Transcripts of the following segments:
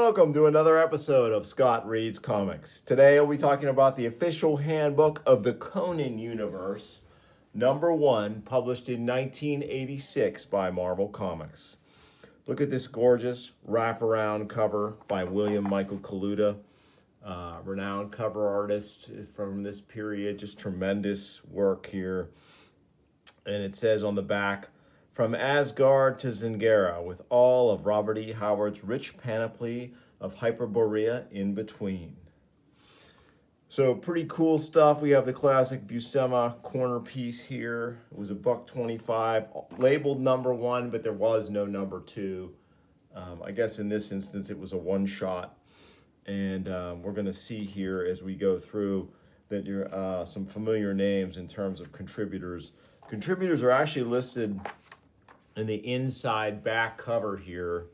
welcome to another episode of Scott Reads Comics. Today I'll be talking about the official handbook of the Conan universe, #1, published in 1986 by Marvel Comics. Look at this gorgeous wraparound cover by William Michael Kaluta, renowned cover artist from this period. Just tremendous work here. And it says on the back, "From Asgard to Zingera, with all of Robert E. Howard's rich panoply of Hyperborea in between." So pretty cool stuff. We have the classic Buscema corner piece here. It was $1.25, labeled #1, but there was no #2. I guess in this instance it was a one-shot. And we're going to see here as we go through that you're some familiar names in terms of contributors. Contributors are actually listed in the inside back cover here.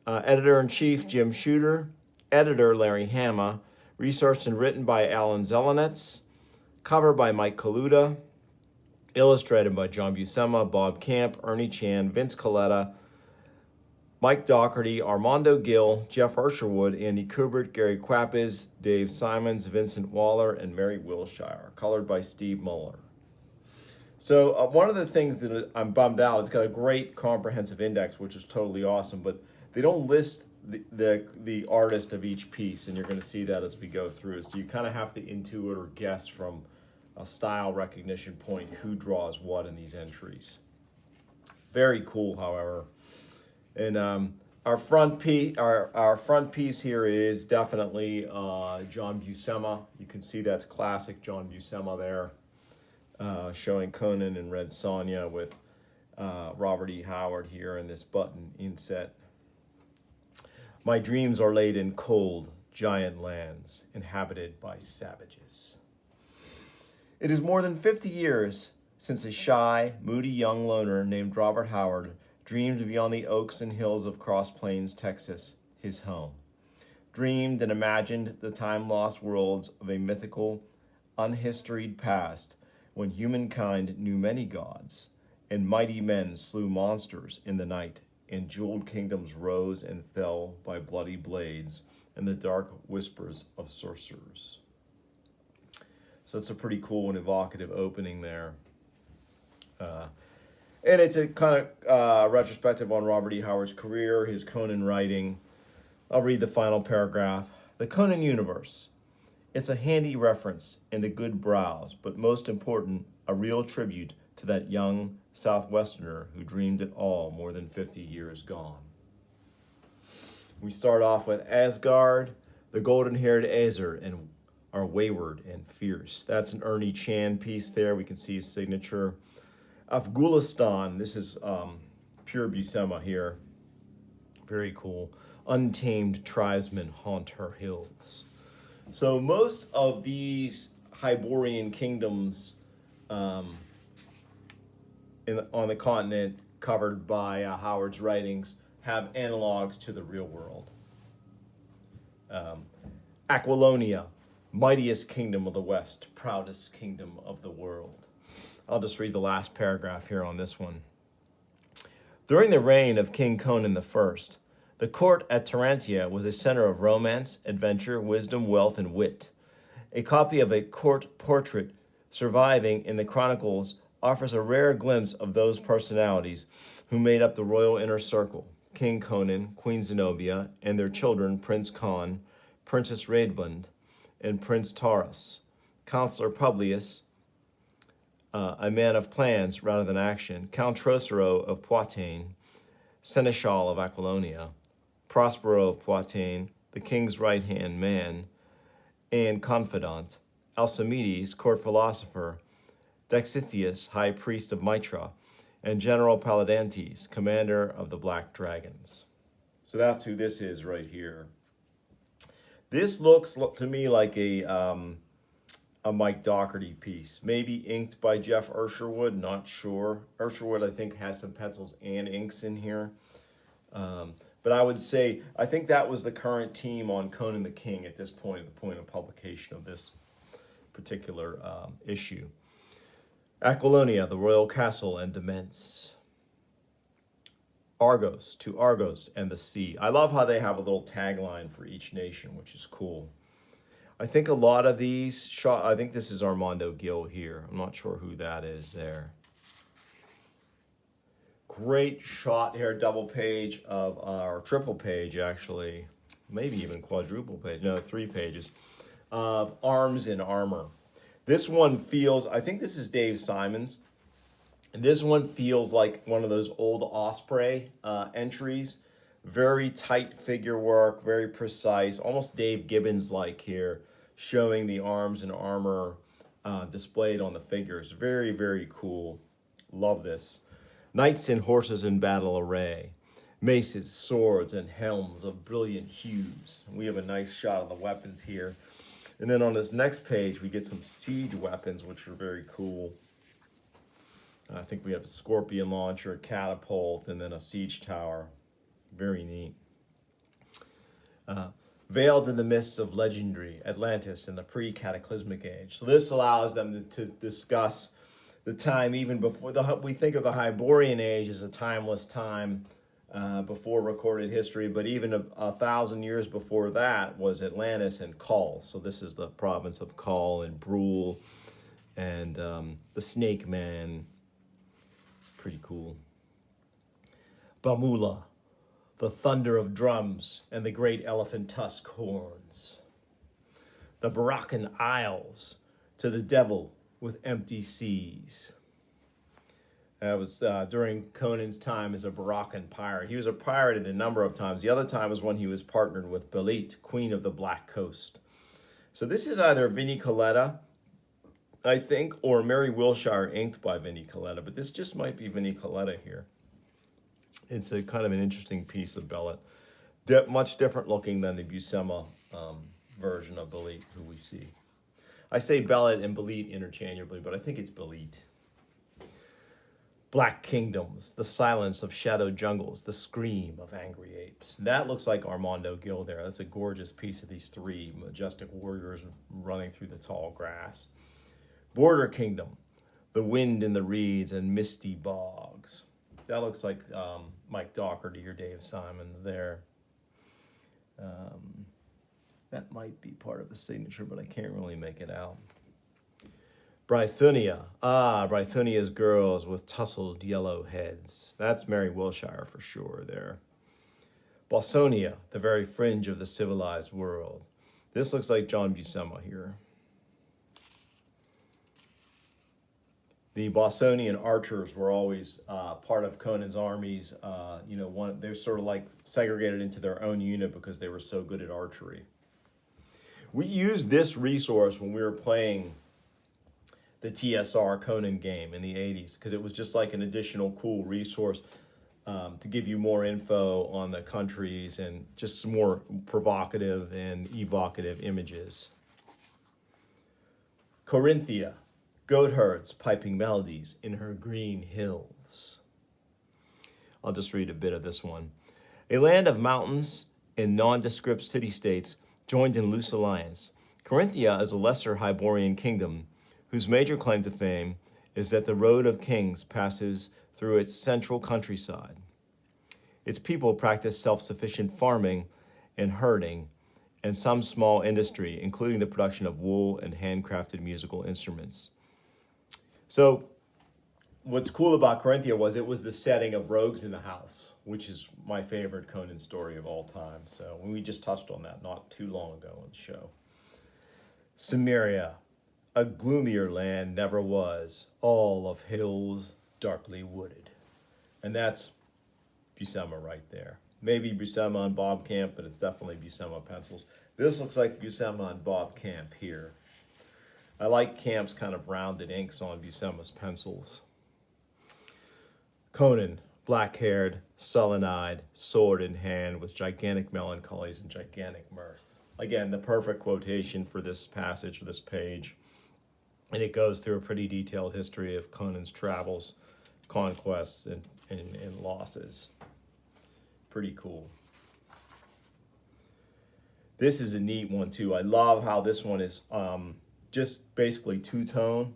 Editor-in-Chief Jim Shooter, editor Larry Hama, researched and written by Alan Zelenetz, cover by Mike Kaluta, illustrated by John Buscema, Bob Camp, Ernie Chan, Vince Coletta, Mike Dougherty, Armando Gill, Jeff Ursherwood, Andy Kubert, Gary Quapis, Dave Simons, Vincent Waller, and Mary Wilshire, colored by Steve Muller. So one of the things that I'm bummed out, it's got a great comprehensive index, which is totally awesome, but they don't list the artist of each piece, and you're going to see that as we go through. So you kind of have to intuit or guess from a style recognition point who draws what in these entries. Very cool, however. And our front piece here is definitely John Buscema. You can see that's classic John Buscema there. Showing Conan and Redsonia with Robert E. Howard here in this button inset. "My dreams are laid in cold, giant lands, inhabited by savages." It is more than 50 years since a shy, moody young loner named Robert Howard dreamed beyond the oaks and hills of Cross Plains, Texas, his home. Dreamed and imagined the time-lost worlds of a mythical, unhistoried past when humankind knew many gods, and mighty men slew monsters in the night, and jeweled kingdoms rose and fell by bloody blades and the dark whispers of sorcerers. So it's a pretty cool and evocative opening there. And it's a kind of retrospective on Robert E. Howard's career, his Conan writing. I'll read the final paragraph. "The Conan universe. It's a handy reference and a good browse, but most important, a real tribute to that young Southwesterner who dreamed it all more than 50 years gone." We start off with Asgard, the golden-haired Aesir, and are wayward and fierce. That's an Ernie Chan piece there. We can see his signature. Afghanistan, this is pure Buscema here. Very cool. Untamed tribesmen haunt her hills. So most of these Hyborian kingdoms on the continent covered by Howard's writings have analogs to the real world. Aquilonia, mightiest kingdom of the West, proudest kingdom of the world. I'll just read the last paragraph here on this one. "During the reign of King Conan I, the court at Corinthia was a center of romance, adventure, wisdom, wealth, and wit. A copy of a court portrait surviving in the chronicles offers a rare glimpse of those personalities who made up the royal inner circle: King Conan, Queen Zenobia, and their children Prince Con, Princess Raedmund, and Prince Taurus, Counselor Publius, a man of plans rather than action, Count Trocero of Poitou, Seneschal of Aquilonia, Prospero of Poitou, the king's right-hand man and confidant, Alcimedes, court philosopher, Dexithius, high priest of Mitra, and General Paladantes, commander of the Black Dragons." So that's who this is right here. This looks to me like a Mike Dougherty piece, maybe inked by Jeff Ursherwood, not sure. Ursherwood, I think, has some pencils and inks in here. But I would say, I think that was the current team on Conan the King at this point, the point of publication of this particular issue. Aquilonia, the royal castle and demesne. Argos and the sea. I love how they have a little tagline for each nation, which is cool. I think a lot of these shot, I think this is Armando Gil here. I'm not sure who that is there. Great shot here, double page of our triple page actually, maybe even quadruple page, no, 3 pages of arms and armor. This one feels, I think this is Dave Simons. And this one feels like one of those old Osprey entries. Very tight figure work, very precise, almost Dave Gibbons-like here, showing the arms and armor displayed on the figures. Very, very cool. Love this. Knights and horses in battle array. Maces, swords, and helms of brilliant hues. We have a nice shot of the weapons here. And then on this next page, we get some siege weapons, which are very cool. I think we have a scorpion launcher, a catapult, and then a siege tower. Very neat. Veiled in the mists of legendary Atlantis in the pre-cataclysmic age. So this allows them to discuss the time even before we think of the Hyborian age as a timeless time before recorded history, but even 1,000 years before that was Atlantis and Kull. So this is the province of Kull and Brule and the Snake Man. Pretty cool. Bamula, the thunder of drums and the great elephant tusk horns. The Barachan Isles, to the devil with empty seas. That was during Conan's time as a Barachan pirate. He was a pirate a number of times. The other time was when he was partnered with Belit, Queen of the Black Coast. So this is either Vinnie Coletta, I think, or Mary Wilshire inked by Vinnie Coletta, but this just might be Vinnie Coletta here. It's a kind of an interesting piece of Belit. Much different looking than the Buscema version of Belit, who we see. I say Belit and Belit interchangeably, but I think it's Belit. Black kingdoms, the silence of shadowed jungles, the scream of angry apes. That looks like Armando Gil there. That's a gorgeous piece of these 3 majestic warriors running through the tall grass. Border Kingdom, the wind in the reeds and misty bogs. That looks like Mike Doherty or Dave Simons there. That might be part of the signature, but I can't really make it out. Brythonia. Brythonia's girls with tousled yellow heads. That's Mary Wilshire for sure there. Bossonia, the very fringe of the civilized world. This looks like John Buscema here. The Bossonian archers were always part of Conan's armies. They're sort of like segregated into their own unit because they were so good at archery. We used this resource when we were playing the TSR Conan game in the 80s because it was just like an additional cool resource to give you more info on the countries and just some more provocative and evocative images. Corinthia. Goatherds piping melodies in her green hills. I'll just read a bit of this one. A land of mountains and nondescript city-states joined in loose alliance. Corinthia is a lesser Hyborian kingdom whose major claim to fame is that the road of kings passes through its central countryside. Its people practice self-sufficient farming and herding and some small industry, including the production of wool and handcrafted musical instruments. So what's cool about Corinthia was it was the setting of Rogues in the House, which is my favorite Conan story of all time. So we just touched on that not too long ago on the show. Cimmeria, a gloomier land never was, all of hills darkly wooded. And that's Buscema right there. Maybe Buscema on Bob Camp, but it's definitely Buscema pencils. This looks like Buscema on Bob Camp here. I like Camp's kind of rounded inks on Buscema's pencils. Conan, black-haired, sullen-eyed, sword in hand, with gigantic melancholies and gigantic mirth. Again, the perfect quotation for this passage, for this page. And it goes through a pretty detailed history of Conan's travels, conquests, and losses. Pretty cool. This is a neat one, too. I love how this one is just basically two-tone.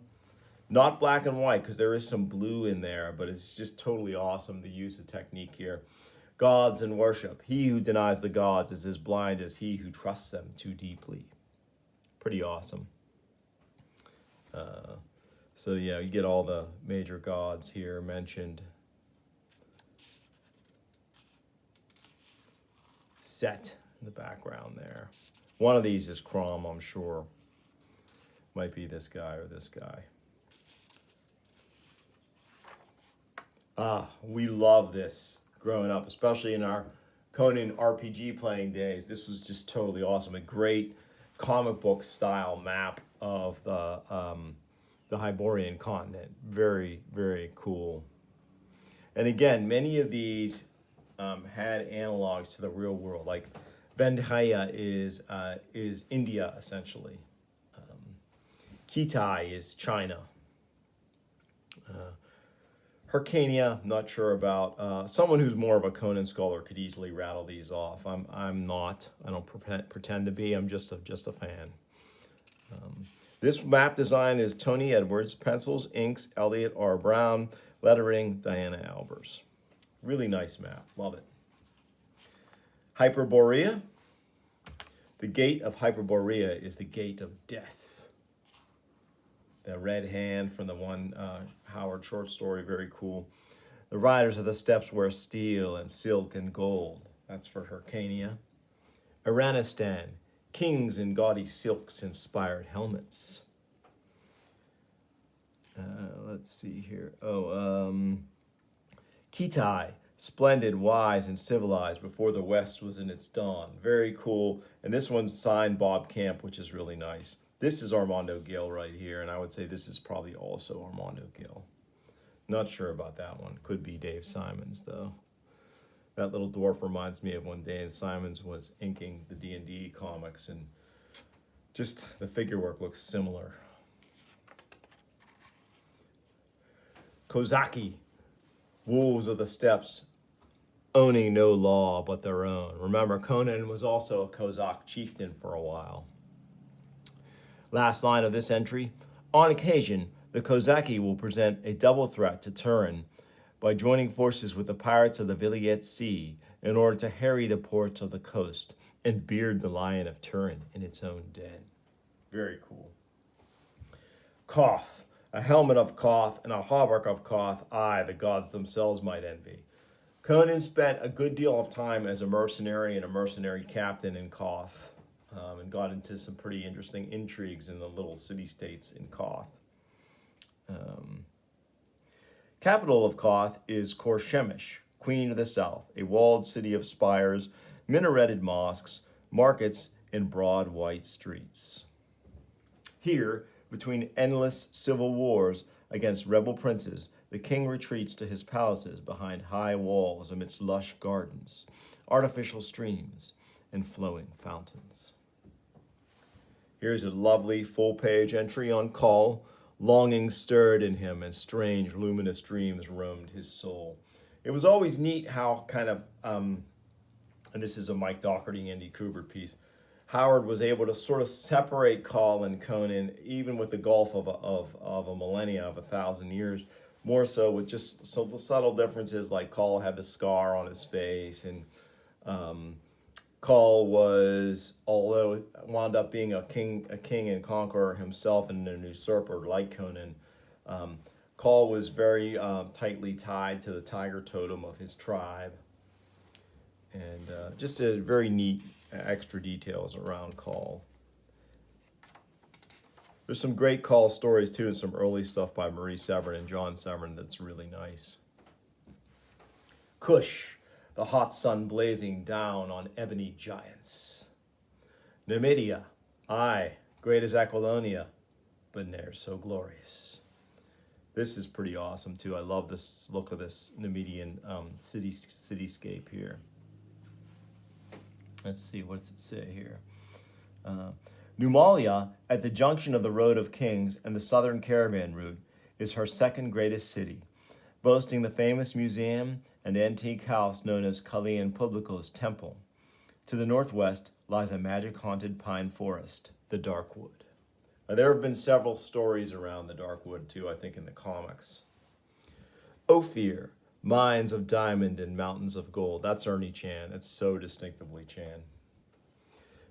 Not black and white, because there is some blue in there, but it's just totally awesome, the use of technique here. Gods and worship. He who denies the gods is as blind as he who trusts them too deeply. Pretty awesome. So yeah, you get all the major gods here mentioned. Set in the background there. One of these is Crom, I'm sure. Might be this guy or this guy. We love this growing up, especially in our Conan RPG playing days. This was just totally awesome. A great comic book style map of the Hyborian continent. Very, very cool. And again, many of these had analogs to the real world. Like Vanheim is India, essentially. Kitai is China. Hyrcania, not sure about. Someone who's more of a Conan scholar could easily rattle these off. I'm not. I don't pretend to be. I'm just a fan. This map design is Tony Edwards. Pencils, inks, Elliot R. Brown. Lettering, Diana Albers. Really nice map. Love it. Hyperborea. The gate of Hyperborea is the gate of death. The red hand from the one Howard short story, very cool. The riders of the steps wear steel and silk and gold. That's for Hyrcania. Iranistan, kings in gaudy silks inspired helmets. Let's see here. Kitai, splendid, wise, and civilized before the West was in its dawn. Very cool. And this one's signed Bob Camp, which is really nice. This is Armando Gil right here, and I would say this is probably also Armando Gil. Not sure about that one. Could be Dave Simons, though. That little dwarf reminds me of when Dave Simons was inking the D&D comics, and just the figure work looks similar. Kozaki, wolves of the steppes, owning no law but their own. Remember, Conan was also a Kozak chieftain for a while. Last line of this entry. On occasion, the Kozaki will present a double threat to Turin by joining forces with the pirates of the Viliet Sea in order to harry the ports of the coast and beard the lion of Turin in its own den. Very cool. Koth, a helmet of Koth and a hauberk of Koth, the gods themselves might envy. Conan spent a good deal of time as a mercenary and a mercenary captain in Koth, and got into some pretty interesting intrigues in the little city-states in Koth. Capital of Koth is Korshemish, Queen of the South, a walled city of spires, minareted mosques, markets, and broad white streets. Here, between endless civil wars against rebel princes, the king retreats to his palaces behind high walls amidst lush gardens, artificial streams, and flowing fountains. Here's a lovely full-page entry on Call. Longing stirred in him, and strange, luminous dreams roamed his soul. It was always neat how kind of, and this is a Mike Dougherty, Andy Kubert piece, Howard was able to sort of separate Call and Conan, even with the gulf of a millennia, of 1,000 years, more so with just some subtle differences, like Call had the scar on his face, and Call was, although wound up being a king and conqueror himself and an usurper like Conan, Call was very tightly tied to the tiger totem of his tribe. And just a very neat extra details around Call. There's some great Call stories too, and some early stuff by Marie Severin and John Severin that's really nice. Cush, the hot sun blazing down on ebony giants. Numidia, great as Aquilonia, but ne'er so glorious. This is pretty awesome too. I love this look of this Numidian cityscape here. Let's see, what does it say here? Numalia, at the junction of the Road of Kings and the southern caravan route, is her second greatest city, boasting the famous museum and antique house known as Kalian Publico's Temple. To the northwest lies a magic-haunted pine forest, the Darkwood. There have been several stories around the Darkwood, too, I think, in the comics. Ophir, mines of diamond and mountains of gold. That's Ernie Chan. It's so distinctively Chan.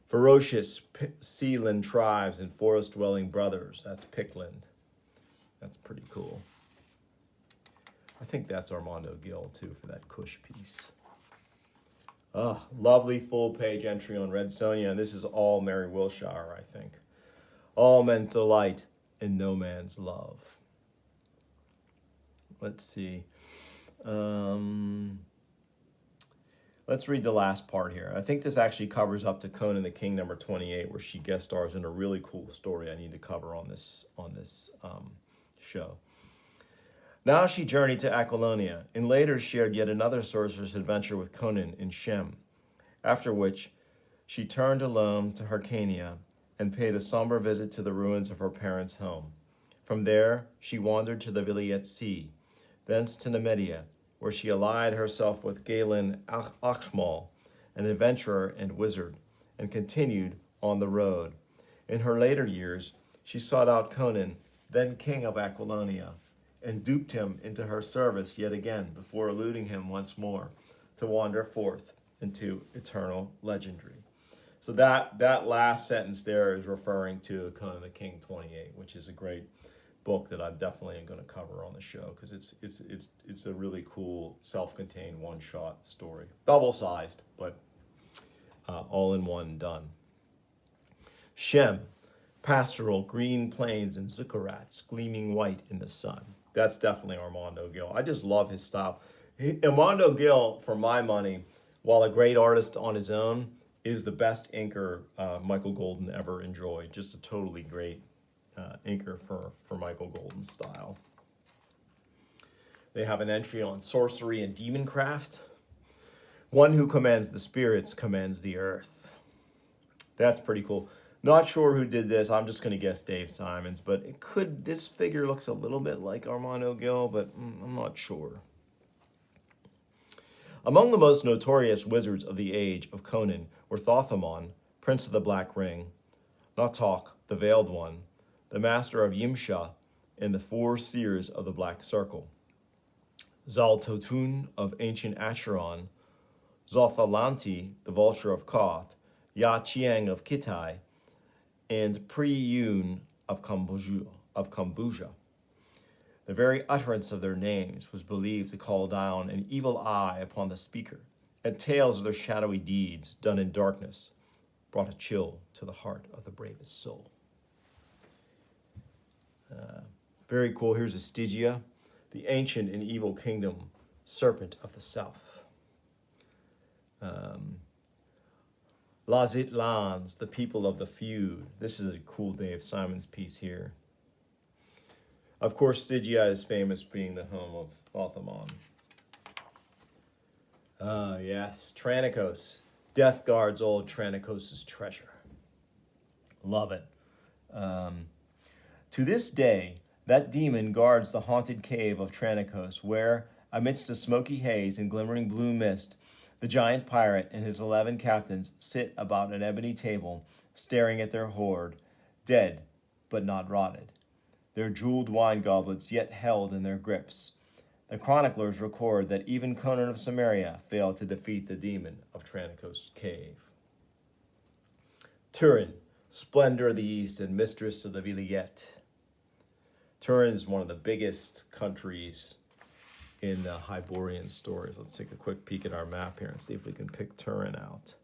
Ferocious sealand tribes and forest-dwelling brothers. That's Pickland. That's pretty cool. I think that's Armando Gill, too, for that Cush piece. Oh, lovely full-page entry on Redsonia, and this is all Mary Wilshire, I think. All men's delight and no man's love. Let's see. Let's read the last part here. I think this actually covers up to Conan the King number 28, where she guest stars in a really cool story I need to cover on this show. Now she journeyed to Aquilonia, and later shared yet another sorcerer's adventure with Conan in Shem, after which she turned alone to Hyrcania and paid a somber visit to the ruins of her parents' home. From there, she wandered to the Viliet Sea, thence to Nemedia, where she allied herself with Galen Achmal, an adventurer and wizard, and continued on the road. In her later years, she sought out Conan, then king of Aquilonia, and duped him into her service yet again before eluding him once more to wander forth into eternal legendary. So that last sentence there is referring to Conan the King 28, which is a great book that I definitely am going to cover on the show because it's a really cool self-contained one-shot story, double-sized, but all in one done. Shem, pastoral green plains and zuccarats gleaming white in the sun. That's definitely Armando Gill. I just love his style. Armando Gill, for my money, while a great artist on his own, is the best inker Michael Golden ever enjoyed. Just a totally great inker for Michael Golden's style. They have an entry on sorcery and demoncraft. One who commands the spirits commands the earth. That's pretty cool. Not sure who did this. I'm just going to guess Dave Simons, but this figure looks a little bit like Armando Gill, but I'm not sure. Among the most notorious wizards of the age of Conan were Thothamon, Prince of the Black Ring, Natok, the Veiled One, the Master of Yimsha, and the Four Seers of the Black Circle, Zaltotun of ancient Acheron, Zothalanti, the Vulture of Koth, Ya Chiang of Kitai, and Pri-Yun of Kambuja. The very utterance of their names was believed to call down an evil eye upon the speaker, and tales of their shadowy deeds done in darkness brought a chill to the heart of the bravest soul. Very cool. Here's Astigia, the ancient and evil kingdom, serpent of the south. Lazitlans, the people of the feud. This is a cool Dave Simons piece here. Of course, Stygia is famous being the home of Thothamon. Yes, Tranikos. Death guards old Tranikos' treasure. Love it. To this day, that demon guards the haunted cave of Tranikos, where, amidst a smoky haze and glimmering blue mist, the giant pirate and his 11 captains sit about an ebony table, staring at their hoard, dead but not rotted, their jeweled wine goblets yet held in their grips. The chroniclers record that even Conan of Samaria failed to defeat the demon of Tranikos' cave. Turin, splendor of the East and mistress of the Viliet. Turin is one of the biggest countries in the Hyborian stories. Let's take a quick peek at our map here and see if we can pick Turin out.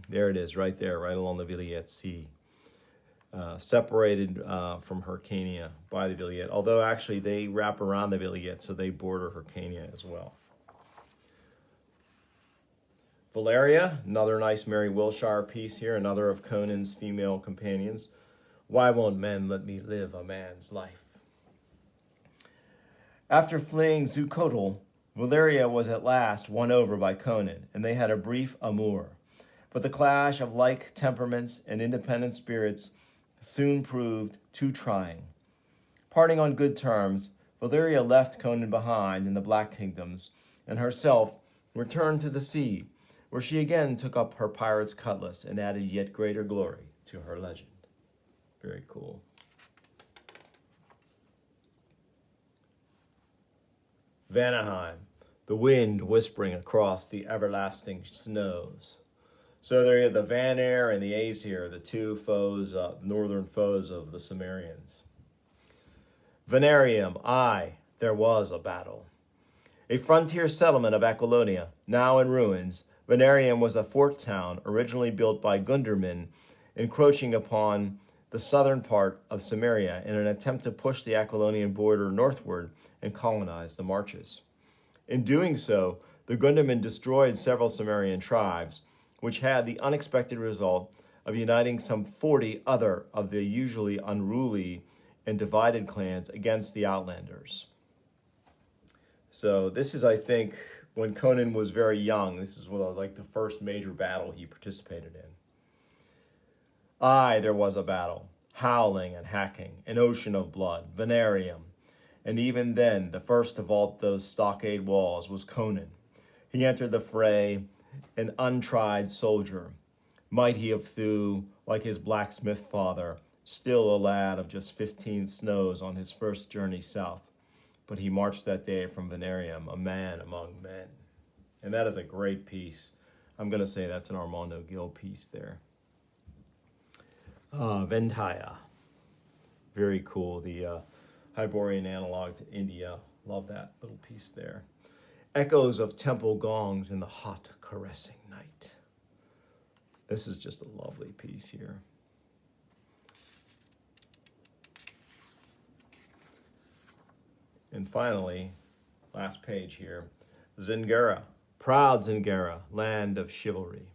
There it is, right there, right along the Viliet Sea. Separated from Hyrcania by the Viliet, although actually they wrap around the Viliet, so they border Hyrcania as well. Valeria, another nice Mary Wilshire piece here, another of Conan's female companions. Why won't men let me live a man's life? After fleeing Zucotl, Valeria was at last won over by Conan, and they had a brief amour. But the clash of like temperaments and independent spirits soon proved too trying. Parting on good terms, Valeria left Conan behind in the Black Kingdoms, and herself returned to the sea, where she again took up her pirate's cutlass and added yet greater glory to her legend. Very cool. Vanheim, the wind whispering across the everlasting snows. So there you have the Vanir and the Aesir, the two foes, northern foes of the Cimmerians. Venarium, there was a battle. A frontier settlement of Aquilonia, now in ruins, Venarium was a fort town originally built by Gundermen, encroaching upon the southern part of Cimmeria in an attempt to push the Aquilonian border northward and colonize the Marches. In doing so, the Gundermen destroyed several Cimmerian tribes, which had the unexpected result of uniting some 40 other of the usually unruly and divided clans against the Outlanders. So this is, I think, when Conan was very young. This is like the first major battle he participated in. There was a battle, howling and hacking, an ocean of blood, Venarium. And even then, the first to vault those stockade walls was Conan. He entered the fray, an untried soldier, mighty of thew, like his blacksmith father, still a lad of just 15 snows on his first journey south. But he marched that day from Venarium, a man among men. And that is a great piece. I'm going to say that's an Armando Gil piece there. Vendaya. Very cool. The Hyborian analog to India. Love that little piece there. Echoes of temple gongs in the hot, caressing night. This is just a lovely piece here. And finally, last page here, Zingera, proud Zingera, land of chivalry.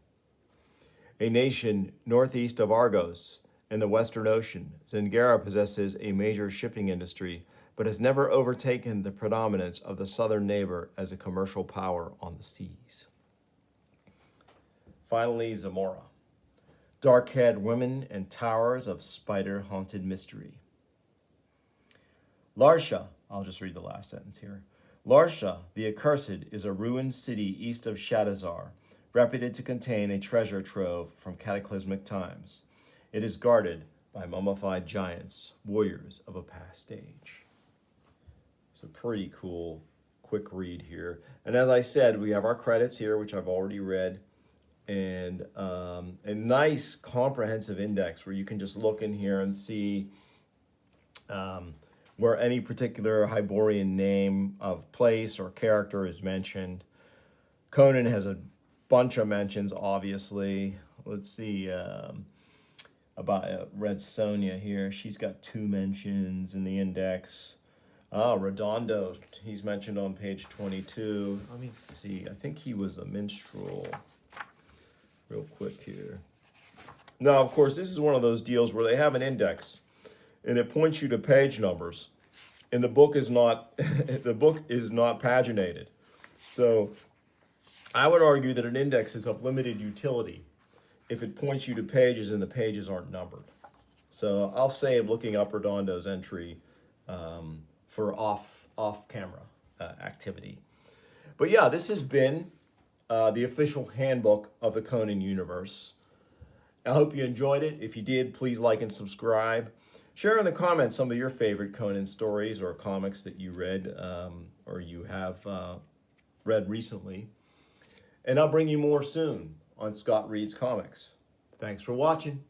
A nation northeast of Argos in the Western Ocean, Zingera possesses a major shipping industry, but has never overtaken the predominance of the southern neighbor as a commercial power on the seas. Finally, Zamora, dark-haired women and towers of spider-haunted mystery. Larsha, I'll just read the last sentence here. Larsha, the Accursed, is a ruined city east of Shadazar, reputed to contain a treasure trove from cataclysmic times. It is guarded by mummified giants, warriors of a past age. It's a pretty cool, quick read here. And as I said, we have our credits here, which I've already read, and a nice comprehensive index where you can just look in here and see where any particular Hyborian name of place or character is mentioned. Conan has a bunch of mentions, obviously. Let's see about Redsonia here. She's got 2 mentions in the index. Redondo, he's mentioned on page 22. Let me see. I think he was a minstrel. Real quick here. Now, of course, this is one of those deals where they have an index, and it points you to page numbers, and the book is not paginated. So I would argue that an index is of limited utility if it points you to pages and the pages aren't numbered. So I'll save looking up Redondo's entry for off-camera activity. But yeah, this has been the official handbook of the Conan universe. I hope you enjoyed it. If you did, please like and subscribe. Share in the comments some of your favorite Conan stories or comics that you read or you have read recently. And I'll bring you more soon on Scott Reads Comics. Thanks for watching.